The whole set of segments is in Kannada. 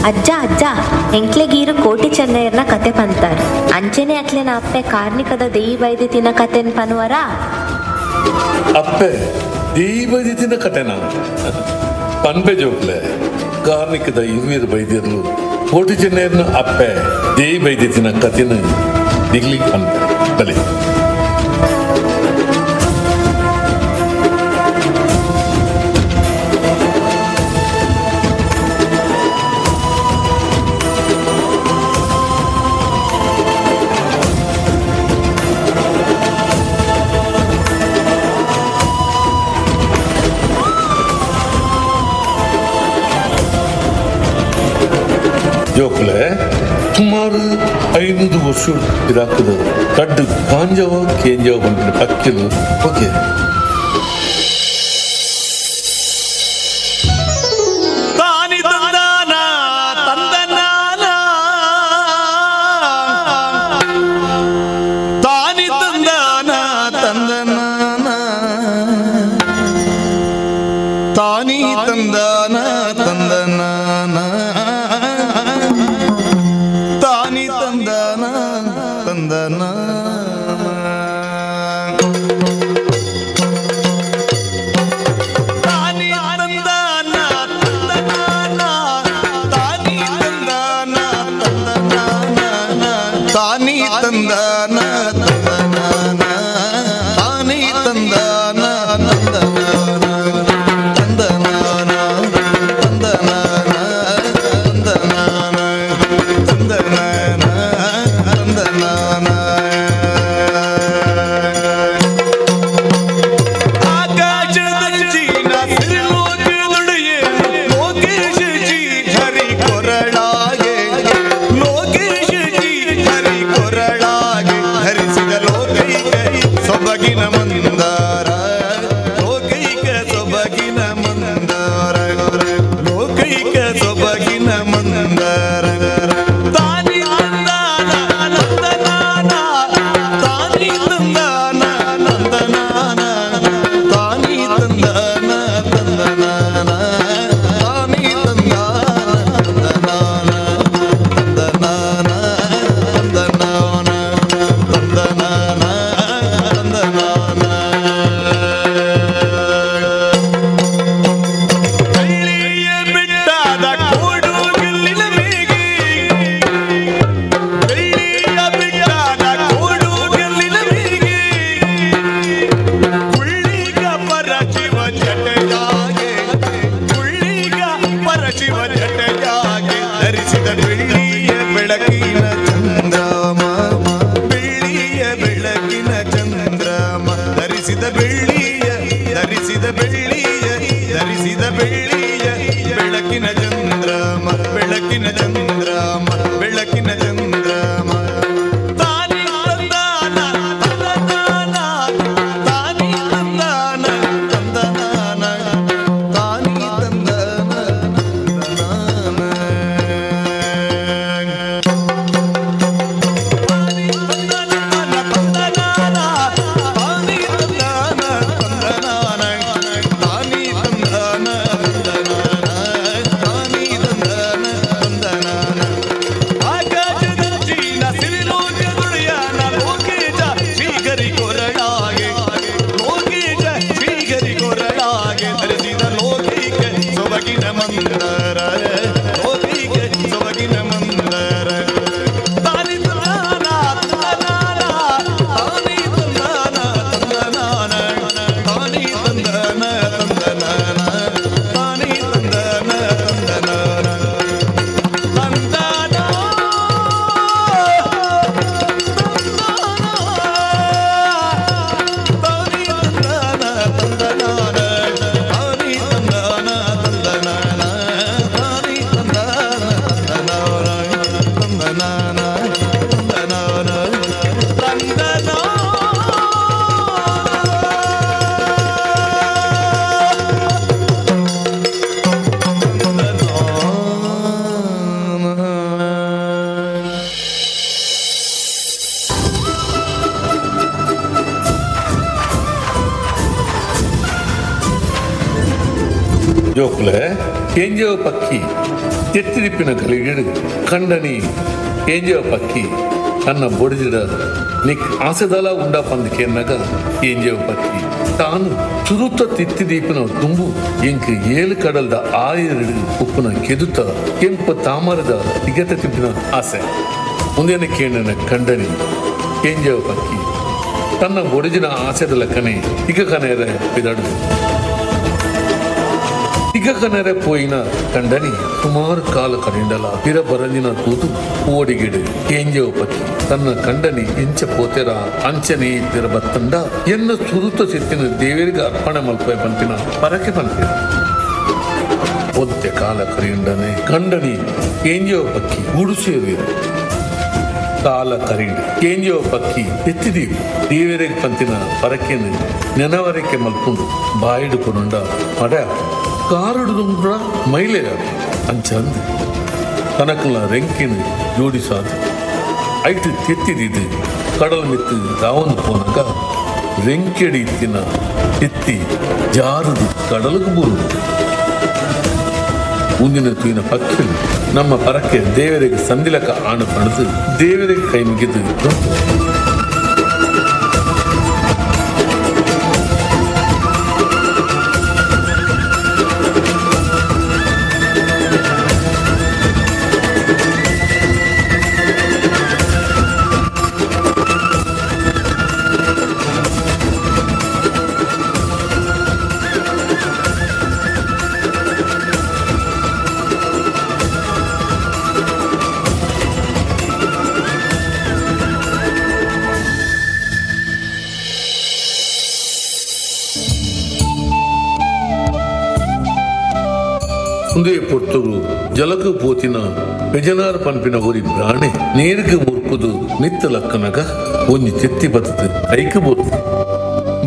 ಅಜ್ಜ ಅಜ್ಜ ಎಂಕ್ಲೆಗೀರು ಕೋಟಿ ಚೆನ್ನಯ್ಯರ್ನ ಕತೆ ಪಂತಾರೆ ಅಂಚೆನೆ ಅಕ್ಲೆನ ಅಪ್ಪೆ ಕಾರ್ಣಿಕದ ದೇಯಿ ಬೈದಿ ತಿನ್ನ ಕತೆನ್ ಪನ್ವರ ಅಪ್ಪೆ ದೇಯಿ ಬೈದಿ ತಿನ್ನ ಕತೆನಾ ಪನ್ಪೆ ಜೋಕ್ಲೆ ಕಾರ್ಣಿಕದ ಹಿರಿಯರು ಬೈದಿರ್ಲು ಕೋಟಿ ಚೆನ್ನಯ್ಯರ್ನ ಅಪ್ಪೆ ದೇಯಿ ಬೈದಿ ತಿನ್ನ ಕತೆನ ದಿಗ್ಲಿಗೆ ಪನ್ಪೆ ಬಲಿ ಜೋಕ್ಲೆ ಸುಮಾರು 500 ವರ್ಷ ಇದಾಕದ ಕಡ್ಡು ಕಾಂಜವ ಕೇಂಜವ ಬಂದಿನ ಪಕ್ಕಿಲು ಓಕೆ ಜೋಕ್ಲೆ ಕೇಂಜವ ಪಕ್ಕಿ ಎತ್ತಿರಿಪಿನ ಕಲಿಗಿಡು ಕಂಡನಿ ಕೇಂಜವ ಪಕ್ಕಿ ತನ್ನ ಬೊಡಿದಿಡ ನಿಕ್ ಆಸೆದಲ ಉಂಡ ಪಂದಕ್ಕೆ ನಗ ಕೇಂಜವ ಪಕ್ಕಿ ತಾನು ಸುರುತ್ತ ತಿತ್ತಿದೀಪಿನ ತುಂಬು ಎಂಕ್ ಏಳು ಕಡಲ್ದ ಆಯಿರಡು ಉಪ್ಪುನ ಕೆದುತ್ತ ಕೆಂಪು ತಾಮರದ ತಿಗತ ತಿಪ್ಪಿನ ಆಸೆ ಮುಂದಿನ ಕೇಂದ್ರ ಕಂಡನಿ ಕೇಂಜವ ಪಕ್ಕಿ ತನ್ನ ಬೊಡಿಜಿನ ಆಸೆದ ಲೆಕ್ಕನೆ ಇಗ ಕನೆಯರ ಬಿದಡು ಇಗ ಕನೆರೆ ಪೋಯಿನ ಕಂಡನಿ ಸುಮಾರು ಕಾಲ ಕರಿಂಡಲ ಪಿರ ಬರಂಜಿನ ತೂತು ಓಡಿಗಿಡು ಕೇಂಜವ ಪಕ್ಕಿ ತನ್ನ ಕಂಡನಿ ಎಂಚ ಪೋತೆರ ಅಂಚನೆ ಪಿರ ಬತ್ತಂಡ ಎನ್ನ ಸುರುತ ಸಿತ್ತಿನ ದೇವರಿಗೆ ಅರ್ಪಣೆ ಮಲ್ಪೆ ಪಂಪಿನ ಪರಕೆ ಪಂಪಿನ ಒತ್ತೆ ಕಾಲ ಕರಿಂಡನೆ ಕಂಡನಿ ಕೇಂಜವ ಪಕ್ಕಿ ಗುಡಿಸೇರು ಕಾಲ ಕರಿಂಡು ಕೇಂಜವ ಪಕ್ಕಿ ಎತ್ತಿದೀವಿ ದೇವರಿಗೆ ಪಂತಿನ ಪರಕೆನು ನೆನವರಕ್ಕೆ ಮಲ್ಕೊಂಡು ಬಾಯಿಡುಕೊಂಡ ಮಡ ಕಾರುಡುದ್ರ ಮೈಲೆ ಅಂಚಂದು ಕನಕಲ ರೆಂಕಿನ ಜೋಡಿಸಾದು ಐಟು ತೆತ್ತಿದಿದ್ದು ಕಡಲ ಮಿತ್ತು ರಾವನು ಪೋನಾಗ ರೆಂಕೆಡಿ ಇತ್ತಿನ ಎತ್ತಿ ಜಾರದು ಕಡಲಕ್ಕೆ ಬರುದು ಮುಂದಿನ ತೂಯಿನ ಪಕ್ಷಿಗಳು ನಮ್ಮ ಪರಕ್ಕೆ ದೇವರಿಗೆ ಸಂದಿಲಕ ಆಣು ಪಣದು ದೇವರಿಗೆ ಕೈ ಮುಗಿದು ಮುಂದೆ ಪೊರ್ತರು ಜಲಕು ಪೋತಿನ ಬೆಜನಾರ್ ಪಂಪಿನ ಒರಿ ಪ್ರಾಣೆ ನೇರಿಗೆ ಮುರ್ಕುದು ನಿತ್ತ ಲಕ್ಕನಗ ಒಂಜಿ ತೆತ್ತಿ ಬತ್ತದು ಕೈಕು ಬೋದು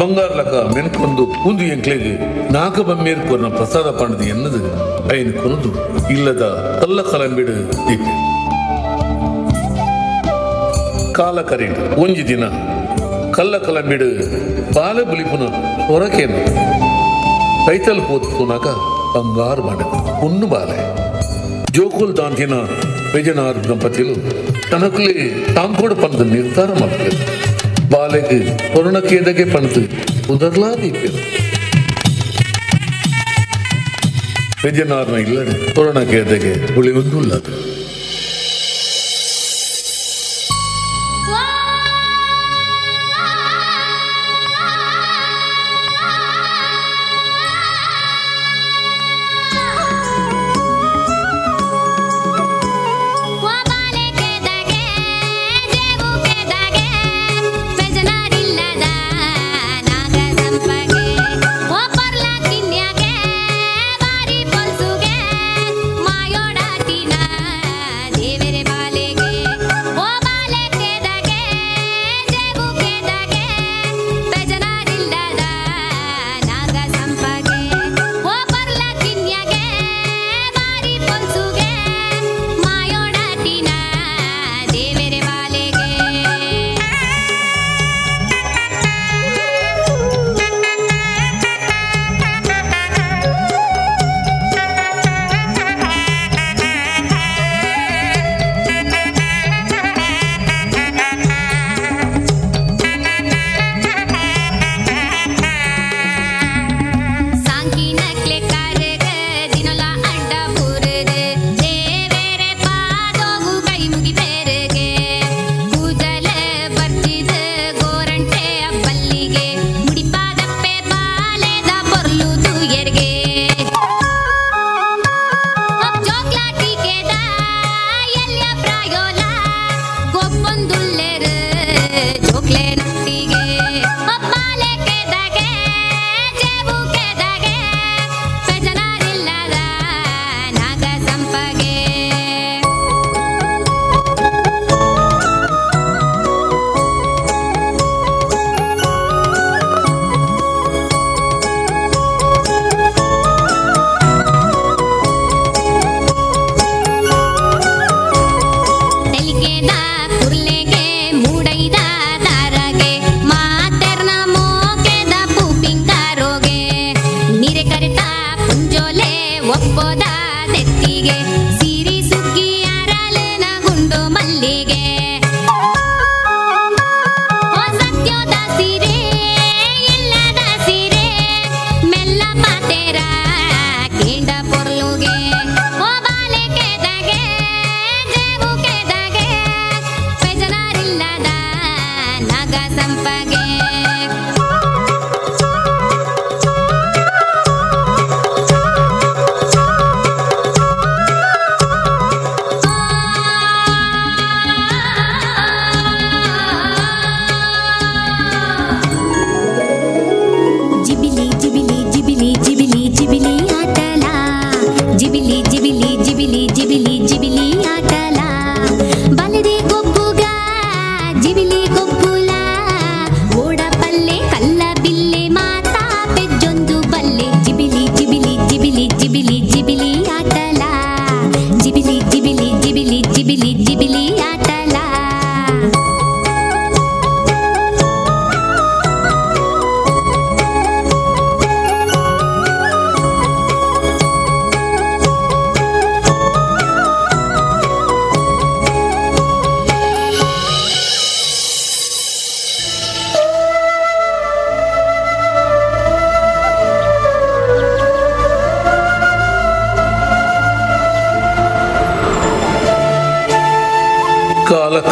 ಬಂಗಾರ ಲಕ ಮೆನ್ಕೊಂದು ಒಂದು ಎಂಕ್ಲೆಗೆ ನಾಕ ಬಮ್ಮೇರ್ ಕೊರ್ನ ಪ್ರಸಾದ ಪಣದು ಎನ್ನದು ಐನ್ ಕೊನದು ಇಲ್ಲದ ಕಲ್ಲ ಕಲಂಬಿಡು ದೀಪಿ ಕಾಲ ಕರೀಡು ಒಂಜಿ ದಿನ ಕಲ್ಲ ಕಲಂಬಿಡು ಬಾಲೆ ಬುಲಿಪುನ ಹೊರಕೇನು ಕೈತಲ್ ಪೋತ್ಪುನಾಗ ಬಂಗಾರು ಮಾಡದು పొన్ను బాలే జోకులు దాంతిన విజయనార్ దంపతులు తనకులే తాము కూడా పనులు నిర్ధారం అవ్వలేదు బాలకి కొరనకేదగే పనులు ఉదర్లా దీపారు ವಿಜಯನಾರ್ನ ಇಲ್ಲದೆ ಕೊರೋನಾಕ್ಕೆ ಉಳಿಯೊಂದುಲ್ಲ.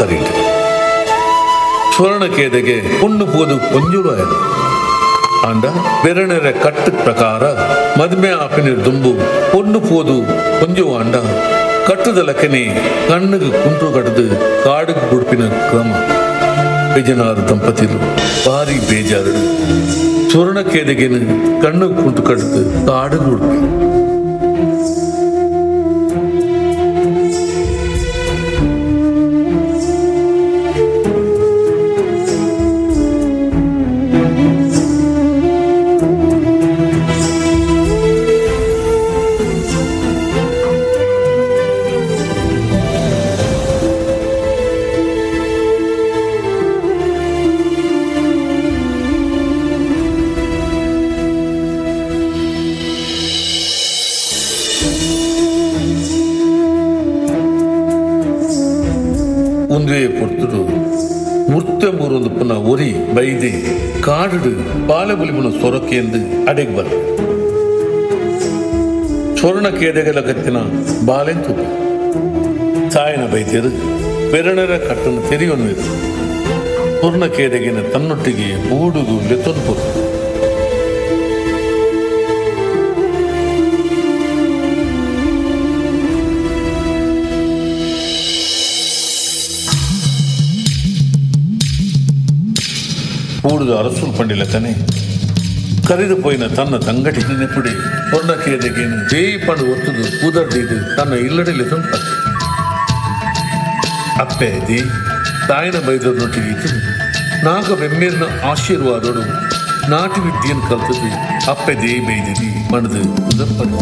ಕರೀಟ ಸ್ವರ್ಣಕೇದೆಗೆ பொண்ணு போது கொஞ்சம் ಆಂಡ ಬೆರಣೆರ ಕಟ್ಟು ಪ್ರಕಾರ ಮದ್ಮೆ ಆಪಿನ ದುಂಬು பொண்ணு போது கொஞ்சம் ಆಂಡ ಕಟ್ಟುದಲಕ್ಕನೆ ಕಣ್ಣಿಗೆ ಕುಂಟು ಕಡ್ದು ಕಾಡಿಗೆ ಗುಡ್ಪಿನ ಕ್ರಮ ಬಿಜನಾರು ದಂಪತಿರು ಭಾರಿ ಬೇಜಾರು ಸ್ವರ್ಣಕೇದೆಗೆನು ಕಣ್ಣಿಗೆ ಕುಂಟು ಕಡ್ದು ಕಾಡಿಗೆ ಗುಡ್ಪಿ ಒಂದೇ ಪೊರ್ತುಡು ಮುರ್ತೆ ಮೂರೊಂದು ಪುನಃ ಒರಿ ಬೈದೆ ಕಾಡು ಪಾಲೆ ಬುಲಿಪುನ ಸೊರಕೆ ಎಂದು ಅಡೆಗೆ ಬರ ಸ್ವರ್ಣ ಕೇದೆಗಳ ಗತ್ತಿನ ಬಾಲೆಂತು ಸಾಯನ ಬೈತಿರು ಬೆರಣರ ಕಟ್ಟನ್ನು ತೆರೆಯೊನ್ನು ಸ್ವರ್ಣ ಕೇದೆಗಿನ ತನ್ನೊಟ್ಟಿಗೆ ಬೂಡುಗು ಲೆತ್ತೊನ್ಪು ಕೂಡುದು ಅರಸು ಪಂಡಿಲಕ್ಕನೆ ಕರೆದು ಪೋಯಿನ ತನ್ನ ತಂಗಡಿ ನೆನಪುಡಿ ಸ್ವರ್ಣಕೇದೆಗೇನು ದೇಯಿ ಪಂಡು ಒತ್ತುದು ಕೂದರ್ದಿದ್ದು ತನ್ನ ಇಲ್ಲಡೆಯಲ್ಲಿ ತಂಪ ಅಪ್ಪೆದಿ ತಾಯಿನ ಬೈದೊಟ್ಟಿಗೆ ಇದ್ದು ನಾಗ ಬೆಮ್ಮೇರಿನ ಆಶೀರ್ವಾದೋಡು ನಾಟಿ ವಿದ್ಯೆಯನ್ನು ಕಲ್ತದ್ದು ಅಪ್ಪೆ ದೇಯಿ ಬೈದಿದಿ ಮಣದು ಉದಪ್ಪಡು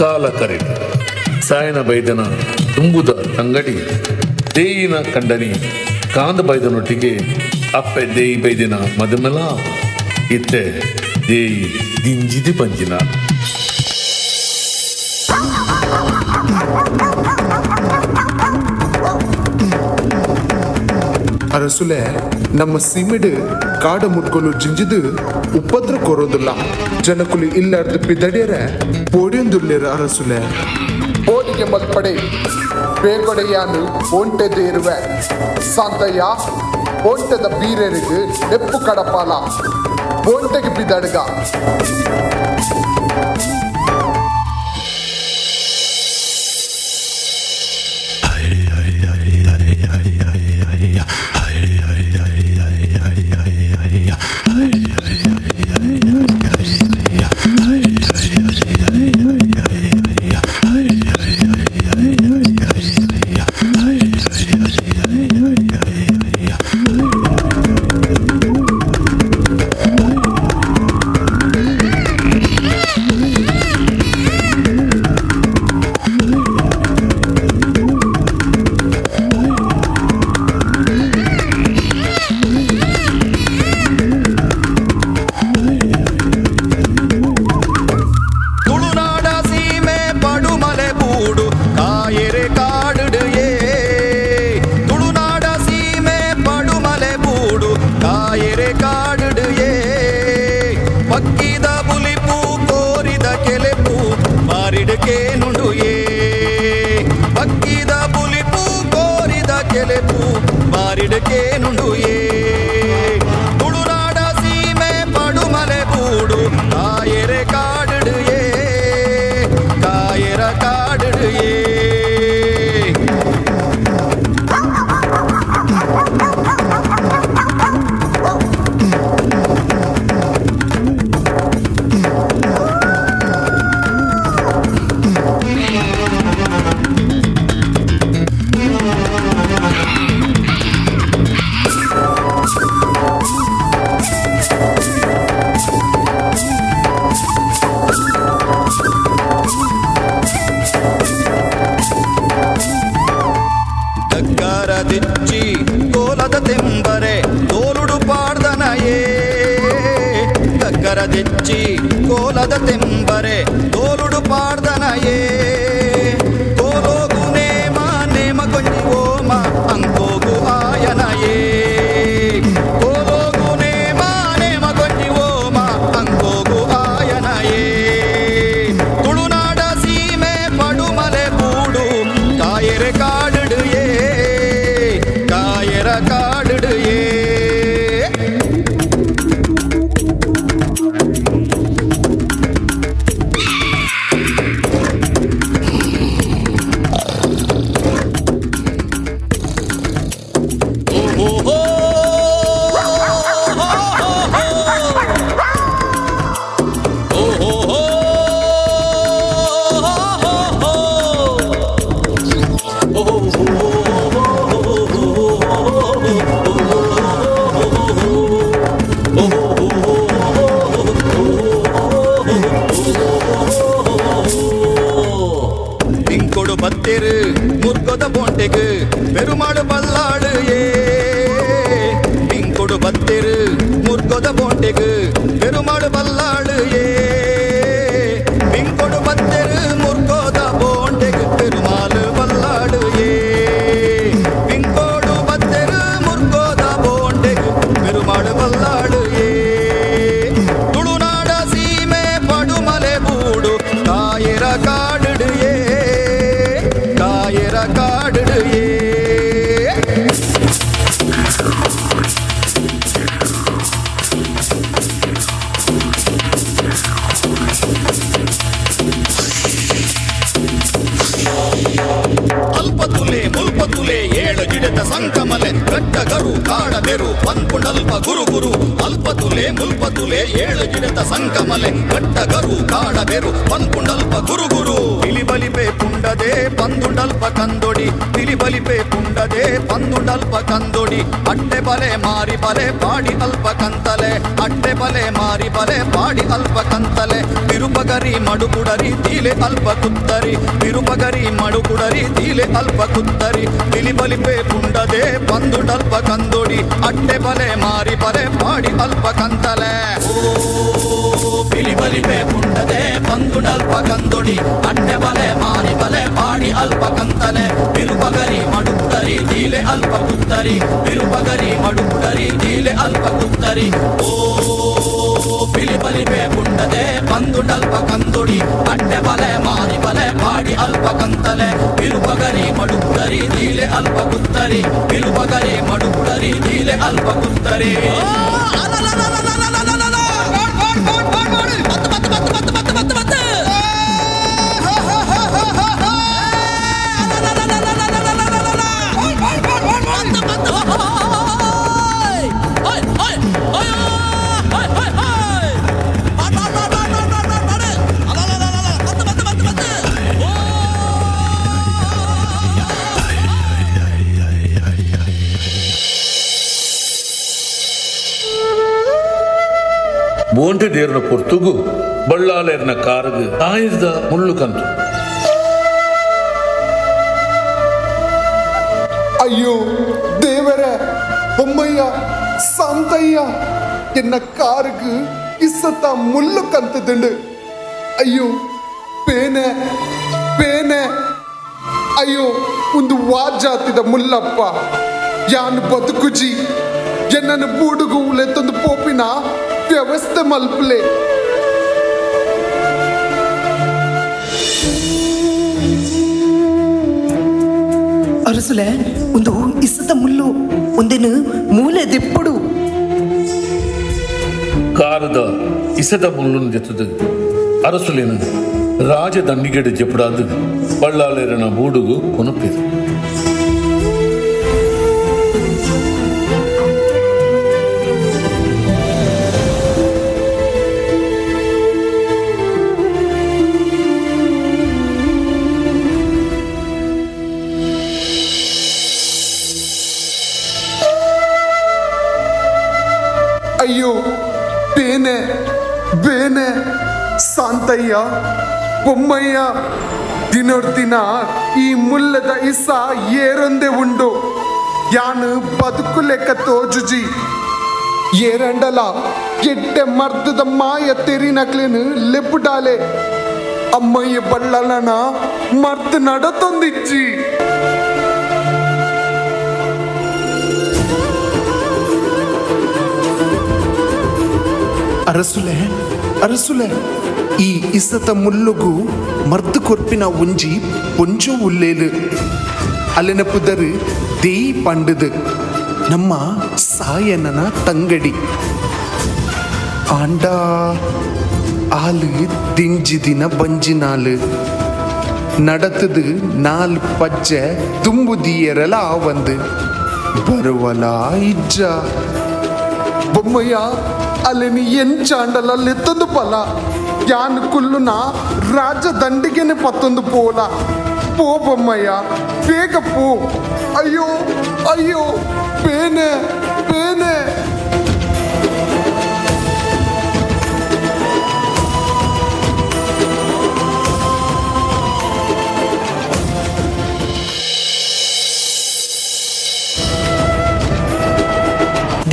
ಕಾಲ ಕರೆದು ಸಾಯನ ಬೈದನ ತುಂಬುದ ತಂಗಡಿ ದೇಯಿನ ಕಂಡನಿ ಕಾಂದ ಬೈದನೊಟ್ಟಿಗೆ ಅಪ್ಪೆ ದೇಯಿ ಬೈದಿನ ಮದಮೆಲ ಇತ್ತೆ ದೇಯಿ ದಿಂಜಿದಿ ಪಂಜಿನ ಅರಸುಲೆ ನಮ್ಮ ಸಿಮಿಡ್ ಕಾಡ ಮುಟ್ಕೊಂಡು ಜಿಂಜಿದು ಉಪದ್ರ ಕೊರೋದಿಲ್ಲ ಜನಕುಲು ಇಲ್ಲಾರ್ದು ಪಿದಡಿಯರೆ ಪೋಡಿಯೊಂದುರ್ಲಿರ ಅರಸುಲೆ ಬೋಡಿಗೆ ಮಲ್ಪಡೆ ಬೇಗೊಡೆಯಾನು ಒಂಟೆದು ಇರುವೆ ಸಂತಯ್ಯ ಒಂಟೆದ ಬೀರರಿಗೆ ನೆಪ್ಪು ಕಡಪಾಲ ಒಂಟೆಗೆ ಬಿದಡ್ಗ ತುಳುನಾಡ ಸೀಮೆ ಪಡುಮಲೆ ಬೂಡು ಕಾಯರೆ ಕಾಡುಡು ಕಾಯರ ಕಾಡುಡು ದಿಚ್ಚಿ ಕೋಲದ ತೆಂಬರೆ ತೋಲುಡು ಪಾಡ್ದನಯೇ ಗಗ್ಗರ ದಿಚ್ಚಿ ಕೋಲದ ತೆಂಬರೆ ತೋಲುಡು ಪಾಡ್ದನಯೇ ತೋಲೋಗು ನೇಮ ನೇಮ ಕೊಂಜಿ ಓಮ ಅಂಕೋಗು ಆಯನಯೇ ತೋಲೋಗು ನೇಮ ನೇಮ ಕೊಂಜಿ ಓಮ ಅಂಕೋಗು ಆಯನಯೇ ತುಳುನಾಡ ಸೀಮೆ ಪಡುಮಲೆ ಬೂಡು ಕಾಯರೆ ಕಾಡುಡು ಕಾಡುಡು ಬತ್ತೆರು ಮುರ್ಗೊದ ಬೊಂಟೆಗೆ ಪೆರುಮಾಳು ಬಲ್ಲಾಡು ಪಿಂಕೊಡು ಬತ್ತೆರು ಮುರ್ಗೊದ ಬೊಂಟೆಗೆ ಪೆರುಮಾಳು ಬಲ್ಲಾಡು ಪಿಂಕೊಡು ಬತ್ತೆರು ಮುರ್ಗೊದ ಬೊಂಟೆಗೆ ಪೆರುಮಾಳು ಬಲ್ಲಾಡು ಪಿಂಕೋಡು ಬತ್ತೆರು ಮುರ್ಗೊದ ಬೊಂಟೆಗೆ ಪೆರುಮಾಳು ಬಲ್ಲಾಡು ತುಳುನಾಡ ಸೀಮೆ ಪಡುಮಲೆ ಬೂಡು ಕಾಯರ ಕಾಡುಡು ಕಾಯರ ಕಾಡುಡು ಅಲ್ಪತುಲೆ ಮುಲ್ಪತುಲೆ ಏಳು ಗಿಡದ ಸಂಕಮಲೆ ಗಟ್ಟಗರು ಕಾಡಬೆರು ಪನ್ಪುಂಡಲ್ಪ ಗುರು ಗುರು ಅಲ್ಪತುಲೆ ಮುಲ್ಪತುಲೆ ಏಳು ಗಿಡದ ಸಂಕಮಲೆ ಗಟ್ಟಗರು ಕಾಡಬೆರು ಪನ್ಪುಂಡಲ್ಪ ಗುರು ಗುರು ಇಲಿಬಲಿಪೆ ಪುಂಡದೆ ಪಂದುಂಡಲ್ಪ ಕಂದೊಡಿ ಇಲಿಬಲಿಪೆ ಪುಂಡದೆ ಪಂದುಂಡಲ್ಪ ಕಂದೊಡಿ ಅಟ್ಟೆ ಬಲೆ ಮಾರಿ ಬಲೆ ಪಾಡಿ ಅಲ್ಪ ಕಂತಲೆ ಅಟ್ಟೆ ಬಲೆ ಮಾರಿ ಬಲೆ ಪಾಡಿ ಅಲ್ಪ ಕಂತಲೆ ತಿರುಪಗರೆ ವಿರುಪಗರಿ ಮಡುಕುಡರಿ ತೀಲೆ ಅಲ್ಪ ಕುತ್ತರಿ ವಿರುಪಗರಿ ಮಡುಕುಡರಿ ತೀಲೆ ಅಲ್ಪ ಕುತ್ತರಿ ಬಿಲಿಬಲಿಪೆ ಪುಂಡದೆ ಬಂದುಡಲ್ಪ ಕಂದೊಡಿ ಅಟ್ಟೆ ಬಲೆ ಮಾರಿ ಬಲೆ ಪಾಡಿ ಅಲ್ಪ ಕಂತಲೆ ಬಿಲಿಬಲಿಪೆ ಪುಂಡದೆ ಬಂದುಡಲ್ಪ ಕಂದೊಡಿ ಅಟ್ಟೆ ಬಲೆ ಮಾರಿ ಬಲೆ ಪಾಡಿ ಅಲ್ಪ ಕಂತಲೆ ವಿರುಪಗರಿ ಮಡುಕುಡರಿ ತೀಲೆ ಅಲ್ಪ ಕುತ್ತರಿ ವಿರುಪಗರಿ ಮಡುಕುಡರಿ ತೀಲೆ ಅಲ್ಪ ಕುತ್ತರಿ ಬಿಲಿಬಲಿಪೆ ಪುಂಡದೆ ಬಂದುಡಲ್ಪ ಕಂದೊಡಿ ಅಟ್ಟೆ ಬಲೆ ಮಾರಿ ಬಲೆ ಪಾಡಿ ಅಲ್ಪ ಕಂತಲೆ ವಿರುಪಗರಿ ಮಡುಕುಡರಿ ತೀಲೆ ಅಲ್ಪ ಕುತ್ತರಿ ವಿರುಪಗರಿ ಮಡುಕುಡರಿ ತೀಲೆ ಅಲ್ಪ ಕುತ್ತರಿ ಬೋಂಟೆ ದೇರ್ನ ಪೊರ್ತುಗು ಬಳ್ಳಾಲೇರ್ನ ಕಾರಗು ಆಯ್ದ ಮುಳ್ಳು ಕಂತು ಅಯ್ಯೋ ದೇವರ ಬೊಮ್ಮಯ್ಯ ಸಾಂತಯ್ಯ ಎನ್ನ ಕಾರುಗು ಇಸತ ಮುಳ್ಳು ಕಂತದುಂಡು ಅಯ್ಯೋ ಪೇನೆ ಪೇನೆ ಅಯ್ಯೋ ಒಂದು ವಾಜಾತಿದ ಮುಲ್ಲಪ್ಪ ಯಾನ್ ಬದುಕುಜಿ ಎನ್ನನ್ನು ಬೂಡುಗು ಉಳೆತೊಂದು ಪೋಪಿನ ವ್ಯವಸ್ಥೆ ಮಲ್ಪಲೆ ಅರಸುಲೆ ಒಂದು ಇಸದ ಮುಳ್ಳು ಒಂದೇನು ಮೂಲೆ ದಿಪ್ಪಡು ಕಾರದ ಇಸದ ಮುಳ್ಳುನ್ ಜೊತೆದು ಅರಸುಲೇನು ರಾಜದಂಡಿಗೆಡು ಜಪಡಾದು ಬಳ್ಳಾಲೇರನ ಬೂಡುಗು ಕೊನಪಿದು ಅಯ್ಯೋ ಬೇನೆ ಬೇನೆ ಸಾಂತಯ್ಯ ಬೊಮ್ಮಯ್ಯ ದಿನೋರ್ದಿನ ಈ ಮುಲ್ಲದ ಇಸ ಏರೊಂದೇ ಉಂಡು ಯಾನು ಬದುಕು ಲೆಕ್ಕ ತೋಜುಜಿ ಏರಂಡಲ ಎಡ್ಡೆ ಮರ್ದದ ಮಾಯ ತೆರಿನಕ್ಲೇನು ಲೆಪ್ಪುಡಾಲೆ ಅಮ್ಮಯ್ಯ ಬಳ್ಳಲನ ಮರ್ದ ನಡತೊಂದಿಜ್ಜಿ ಅರಸುಲೆ ಅರಸುಲೆ ಈ ಇಸತ ಮುಲ್ಲುಗು ಮರ್ದು ಕೊರ್ಪಿನ ಒಂಜಿ ಪೊಂಚು ಉಲ್ಲೇಲು ಅಲ್ಲಿನ ಪುದರು ದೇಯಿ ಪಂಡದು ನಮ್ಮ ಸಾಯನನ ತಂಗಡಿ ಆಂಡ ಆಲು ದಿಂಜಿ ದಿನ ಬಂಜಿನಾಲು நடத்துது 4 பச்சை தும்புதியரல ஆவந்து பருவலா இಜ್ಜ ಬೊಮ್ಮಯ್ಯ ಅಲ್ಲಿ ನೀ ಎಂಚಾಂಡಲಲ್ಲಿ ಎತ್ತೊಂದು ಪಲ ಯಾನ್ ಕುಲ್ಲುನ ರಾಜ ದಂಡಿಗೆನೆ ಪತ್ತೊಂದು ಪೋಲ ಪೋ ಬೊಮ್ಮಯ್ಯ ಬೇಗ ಪೋ ಅಯ್ಯೋ ಅಯ್ಯೋ ಪೇನೆ ಪೇನೆ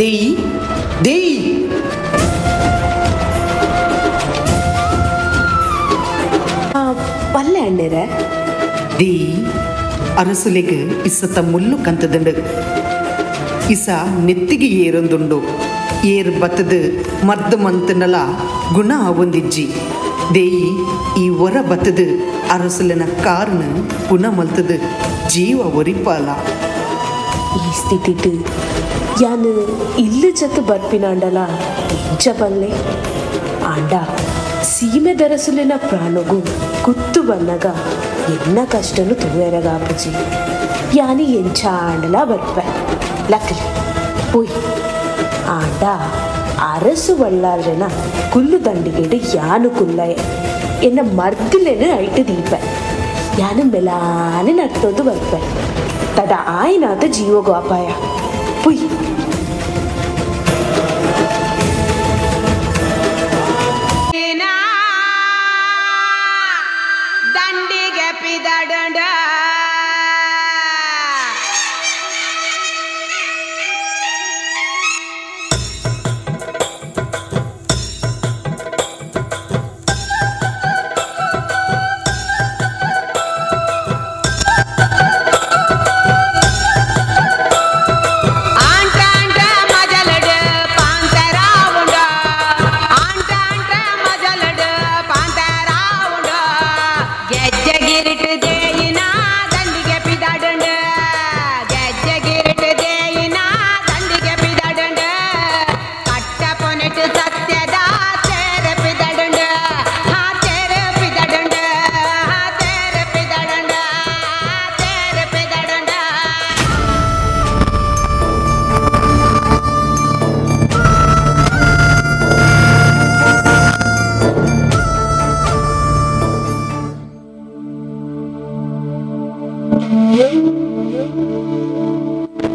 ದೇಯಿ ದೇಯಿ ಪಲ್ಲೆ ಅಣ್ಣೆರ ದೇಯಿ ಅರಸುಲೆಗೆ ಇಸತ ಮುಲ್ಲು ಕಂತದುಂಡು ಇಸ ನೆತ್ತಿಗೆ ಏರೊಂದುಂಡು ಏರ್ ಬತ್ತದು ಮರ್ದ ಮಂತನಲ ಗುಣ ಆವೊಂದಿಜ್ಜಿ ದೇಯಿ ಈ ಹೊರ ಬತ್ತದು ಅರಸುಲನ ಕಾರ್ನ ಪುನ ಮಲ್ತದು ಜೀವ ಒರಿಪಾಲ ಈ ಸ್ಥಿತಿಟ್ಟು ಯಾನು ಇಲ್ಲು ಜತ್ತು ಬರ್ಪಿನಾಂಡಲ ಎಂಚ ಬಲ್ಲೆ ಆಂಡ ಸೀಮೆ ದರಸುಲಿನ ಪ್ರಾಣಗೂ ಕುತ್ತು ಬನ್ನಗ ಎನ್ನ ಕಷ್ಟನು ತುವೆರಗಾಪುಜಿ ಯಾನಿ ಎಂಚ ಆಂಡಲ ಬರ್ಪೆ ಲಕ್ಕಲಿ ಪೋಯ್ ಆಂಡ ಅರಸು ಬಳ್ಳಾಲ್ರೆನ ಕುಲ್ಲು ದಂಡಿಗೆಡು ಯಾನು ಕುಲ್ಲಯೆ ಎನ್ನ ಮರ್ದಿಲೇನು ಐಟು ದೀಪೆ ಯಾನು ಮೆಲಾನೆ ನಟ್ಟೊಂದು ಬರ್ಪೆ ತಡ ಆಯ್ನಾತ ಜೀವಗೋ ಅಪಾಯ ಪುಯ್ ಪಿದಾಡಂಡ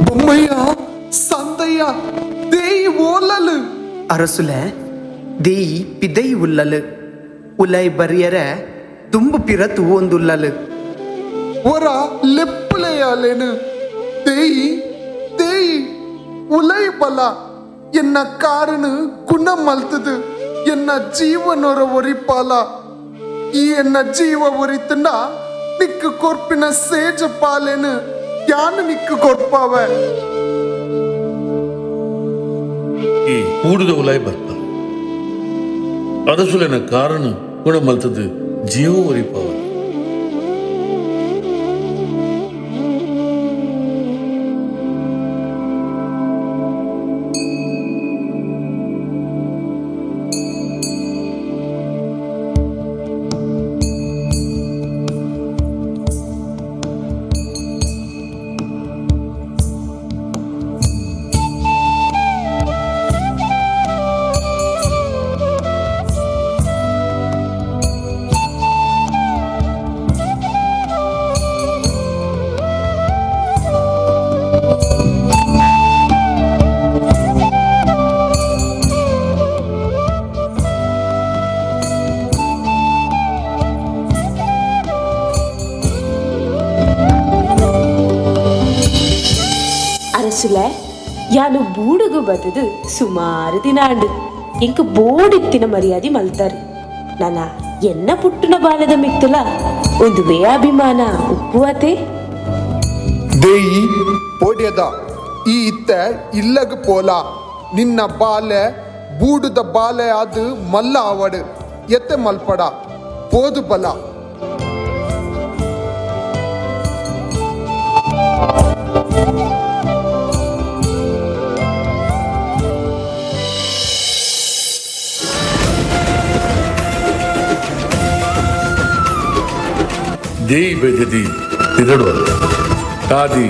பொம்மையா சந்தையா தேய் ஓலலு ಅರಸುಲ ದೇಯಿ ಪಿದೈ ಉಲ್ಲಲು ಉಲೈ ಬರಿಯರ ತುಂಬು ಪಿರತು ಒಂದುಲ್ಲಲು ಒರ ಲೆಪ್ಪಲೆಯಾಲೇನು தேய் தேய் உலை ಬಲ ಎನ್ನ ಕಾರಣ ಗುಣ ಮಲ್ತದು ಎನ್ನ ಜೀವನೊರ ಒರಿಪಾಲ ಈ ಎನ್ನ ಜೀವ ಒರಿತನ ನಿಕ್ಕು ಕೊರ್ಪಿನ ಸೇಜ ಪಾಲೇನು ಯಾನು ನಿಕ್ಕು ಕೊರ್ಪಾವ ಈ ಕೂಡಿದ ಉಲಾಯಿ ಬರ್ತ ಅರಸುಲಿನ ಕಾರಣ ಗುಣ ಮಲ್ತದು ಜೀವ ಒರಿಪಾವ ಅರಸುಲ ಯಾನು ಬೂಡುಗು ಬದುದು ಸುಮಾರು ದಿನ ಅಂಡು ಇಂಕ ಬೋಡಿತ್ತಿನ ಮರ್ಯಾದೆ ಮಲ್ತಾರೆ ನನ್ನ ಎನ್ನ ಪುಟ್ಟನ ಬಾಲದ ಮಿತ್ತುಲ ಒಂದು ವೇಯಾಭಿಮಾನ ಉಪ್ಪುವತೆ ದೇಯಿ ಪೋಡ್ಯದ ಈ ಇತ್ತ ಇಲ್ಲಗ ಪೋಲ ನಿನ್ನ ಬಾಲೆ ಬೂಡುದ ಬಾಲೆ ಅದು ಮಲ್ಲ ಅವಡು ಎತ್ತೆ ಮಲ್ಪಡ ಪೋದು ಬಲ ದೇಯಿ ಬೆಜದಿ ತಿರಡುವ ಕಾದಿ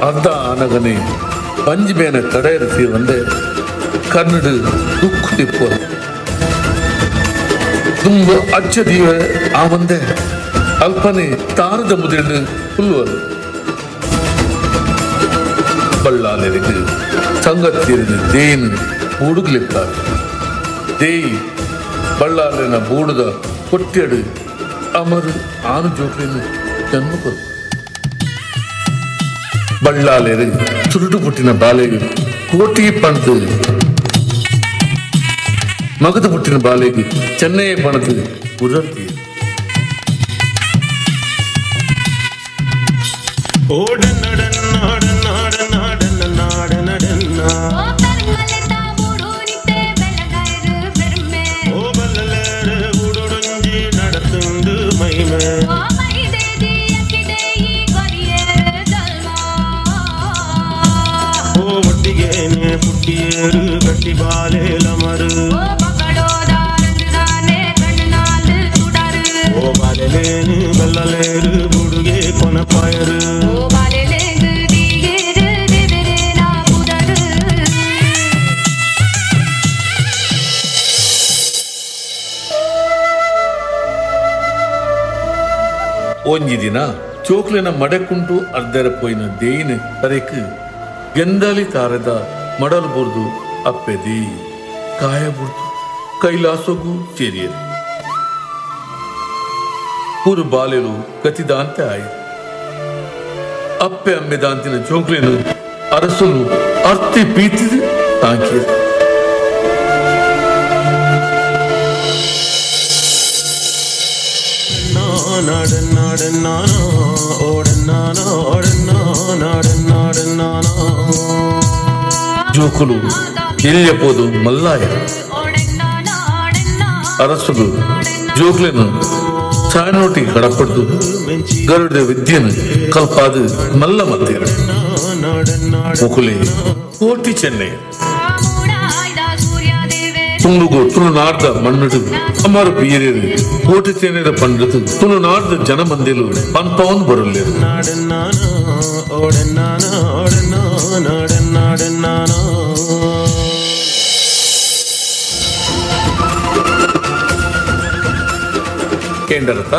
ಅರ್ಧ ಆನಗನೆ ಪಂಜಿಮೇನ ಕಡೆಯಿರಿಸಿ ಒಂದೆ ಕನ್ನಡ ದುಃಖ ತಿಪ್ಪು ತುಂಬ ಅಚ್ಚದೀವ ಆ ಒಂದೆ ಅಲ್ಪನೆ ತಾರದ ಮುದಿಡು ಹುಲ್ಲುವರು ಬಳ್ಳಾಲೆರಿಗೆ ಸಂಗತಿಯರಿಗೆ ದೇನು ಬೂಡುಗ್ಲಿಪ್ಪಾರು ದೇಯಿ ಬಳ್ಳಾಲಿನ ಬೂಡುದ ಕೊಟ್ಟೆಡು ಅಮರು ಆನು ಜೋಕ್ಲಿನ ಜನ್ಮ ಕೊಟ್ಟು ಬಳ್ಳಾಲೆರು ಚುರುಟು ಪುಟ್ಟಿನ ಬಾಲೆಗೆ ಕೋಟಿ ಪಣದು ಮಗದ ಪುಟ್ಟಿನ ಬಾಲೆಗೆ ಚೆನ್ನೈ ಪಣದು ಉದರ್ತಿ ಪುಟ್ಟಿಯರು ಗಟ್ಟಿ ಬಾಲೆಲಮರು ಓ ಬಾಲೆಲೇನು ಬಲ್ಲಲೇರು ಬುಡುಗೆ ಕೊನಪಾಯರು ಒಂಜಿ ದಿನ ಚೋಕ್ಲಿನ ಮಡಕುಂಟು ಅರ್ಧರ ಪೋಯಿನ ದೇಯಿನ ಕರೆಕ್ ಗೆಂದಾಲಿ ತಾರದ ಮಡಲು ಬುರ್ದು ಅಪ್ಪೆದಿ ಕಾಯ ಬುರ್ದು ಕೈಲಾಸೋಗು ಸೇರಿಯರು ಪೂರು ಬಾಲೆಲು ಗತಿದಾಂತೆ ಆಯಿತು. ಅಪ್ಪೆ ಅಮ್ಮೆದಾಂತಿನ ಜೋಗ್ಲೇನು ಅರಸನು ಅರ್ತಿ ಪೀತಿದು ತಾಂಕಿದ. జోకులు ఎల్లెపోదు మల్లాయ అరసుడు జోకులను సాయనోటి గడపడుతూ గరుడ విద్యను కల్పాదు మల్ల మధ్య ఒకలే కోటి చెన్నై ತುಂಡುಗು ತುಳುನಾಡ್ದ ಮಣ್ಣುಡು ಅಮರು ಬೀರೇರು ಕೋಟಿ ತೇನೆದ ಪಂಡದು ತುಳುನಾಡ್ದ ಜನ ಮಂದಿಲು ಪಂಪವನ್ ಬರಲೇರು. ಕೇಂದ್ರತ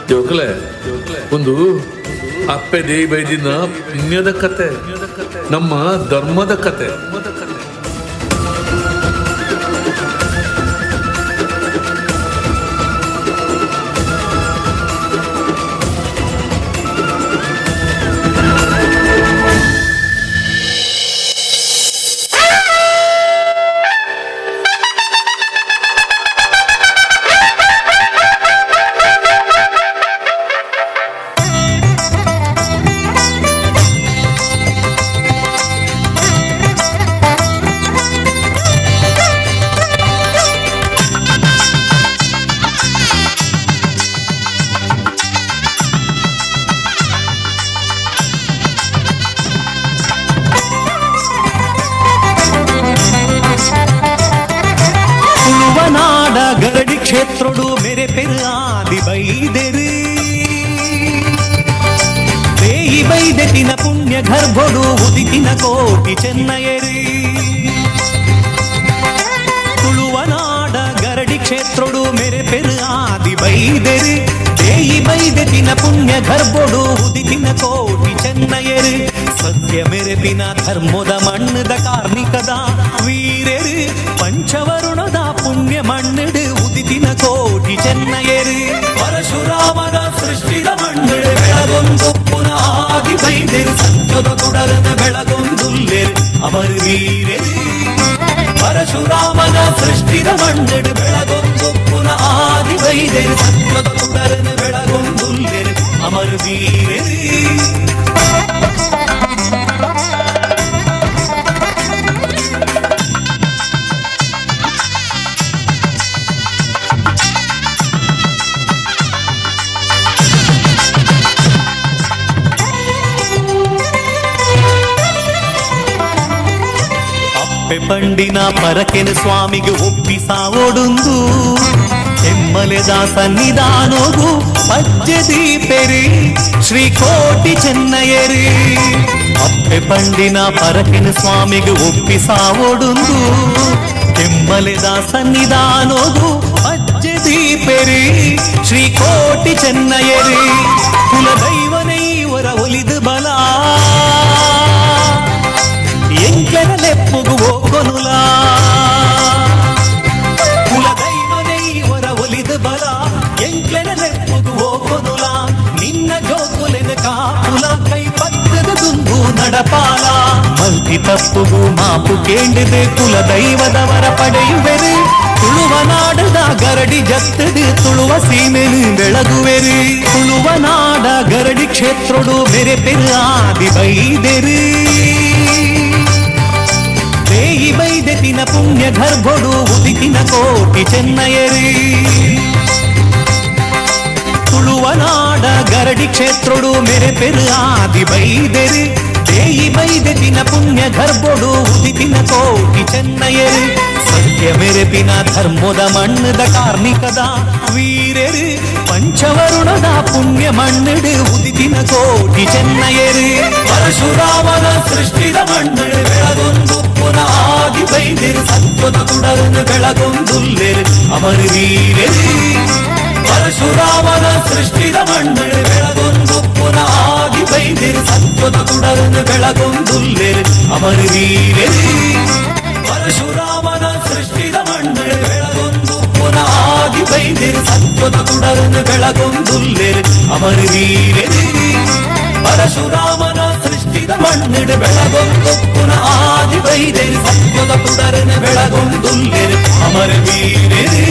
ಜೋಕಲೆ ಒಂದು ಅಪ್ಪೆ ದೇವಿ ಬೈದಿನ ಪುಣ್ಯದ ಕತೆ, ನಮ್ಮ ಧರ್ಮದ ಕತೆ. गरडी क्षेत्रोडु मेरे पेर आदि बैदेरी देई बैदेतिन पुण्य गर्भोडु उदितिन कोटि चेन्नयरी तुलुवनाड गरडी क्षेत्रोडु मेरे पेर आदि बैदेरी देई बैदेतिन पुण्य गर्भोडु उदितिन कोटि चेन्नयरी सत्य मेरे बिना धर्मोद मण्णद कार्मिकद वीरेरी पंचवरुणद पुण्य मण्णड उदितिन कोटि चेन्नयरी परशुरामन सृष्टिद मण्णड बेळगोंदुप्पुन आदि बैदेरी सत्यद कुडरन बेळगोंदुल्लेरी अमर वीरेरी परशुरामन सृष्टिद मण्णड बेळगोंदुप्पुन आदि बैदेरी सत्यद कुडरन बेळगोंदुल्लेरी अमर वीरेरी पंडिना परकेन स्वामिगे ಒಪ್ಪಿಸಾವೊಡುಂದು ಎಮ್ಮಲೆದ ಸನ್ನಿಧಾನೋಗು ಪಜ್ಜೆ ದೀಪೆರಿ ಶ್ರೀ ಕೋಟಿ ಚೆನ್ನಯರಿ ಅಪ್ಪೆ ಪಂಡಿನ ಪರಕೆನ ಸ್ವಾಮಿಗೆ ಒಪ್ಪಿಸಾವೊಡುಂದು ಎಮ್ಮಲೆದ ಸನ್ನಿಧಾನೋಗು ಪಜ್ಜೆ ದೀಪೆರಿ ಶ್ರೀ ಕೋಟಿ ಚೆನ್ನಯರಿ ಕುಲದೈವನೇ ಇವರ ಒಲಿದು ಬಲ ಎಂಕೆನಲೆಪ್ಪುಗು ಹೋಗೊನುಲ ಕುಲದೈವನೇ ಇವರ ಒಲಿದು ಬಲ ಎಂಕೆನಲೆಪ್ಪುಗು ಹೋಗೊನುಲ ನಿನ್ನ ಜೋಕುಲೆನ ಕಾಪುಲ ಕೈ ಪತ್ತದ ದುಂಬು ನಡಪಾಲ ಮಲ್ತಿ ತಪ್ಪುಗು ಮಾಪು ಕೇಂಡಿದೆ ಕುಲದೈವದವರ ಪಡೆಯುವೆರಿ ತುಳುವನಾಡದ ಗರಡಿ ಜತ್ತದು ತುಳುವ ಸೀಮೆನು ಬೆಳಗುವೆರಿ ತುಳುವನಾಡ ಗರಡಿ ಕ್ಷೇತ್ರಡು ಬೇರೆ ಪೆರು ಆದಿ ಬೈದೆರಿ देई बैदेतिन पुण्य गर्भोडु उदितिन कोटि चेन्नयरी तुलुवनाड गरडी क्षेत्रोडु मेरे पेर आदि बैदेरी देई बैदेतिन पुण्य गर्भोडु उदितिन कोटि चेन्नयरी सत्य मेरे बिना धर्मोद मण्णद कार्मिकद वीरेरी पंचवरुणद पुण्य मण्णड उदितिन कोटि चेन्नयरी परशुरामन सृष्टिद मण्णड बेळगोंदुप्पुन आदि बैदेरी सत्यद कुडरन बेळगोंदुल्लेरी अमर वीरेरी परशुरामन सृष्टिद मण्णड बेळगोंदुप्पुन आदि बैदेरी सत्यद कुडरन बेळगोंदुल्लेरी अमर वीरेरी परशुरामन सृष्टिद मण्णड बेळगोंदुप्पुन आदि बैदेरी सत्य ಸತ್ಯದ ಕುಡರನ್ನು ಬೆಳಗೊಂದುಲ್ಲೆರು ಅಮರ ವೀರರಿ ಪರಶುರಾಮನ ಸೃಷ್ಟಿದ ಮಣ್ಣಿಡು ಬೆಳಗೊಂದುಪ್ಪುನ ಆದಿ ಬೈದೇರಿ ಸತ್ಯದ ಕುಡರನ್ನು ಬೆಳಗೊಂದುಲ್ಲೆರು ಅಮರ ವೀರರಿ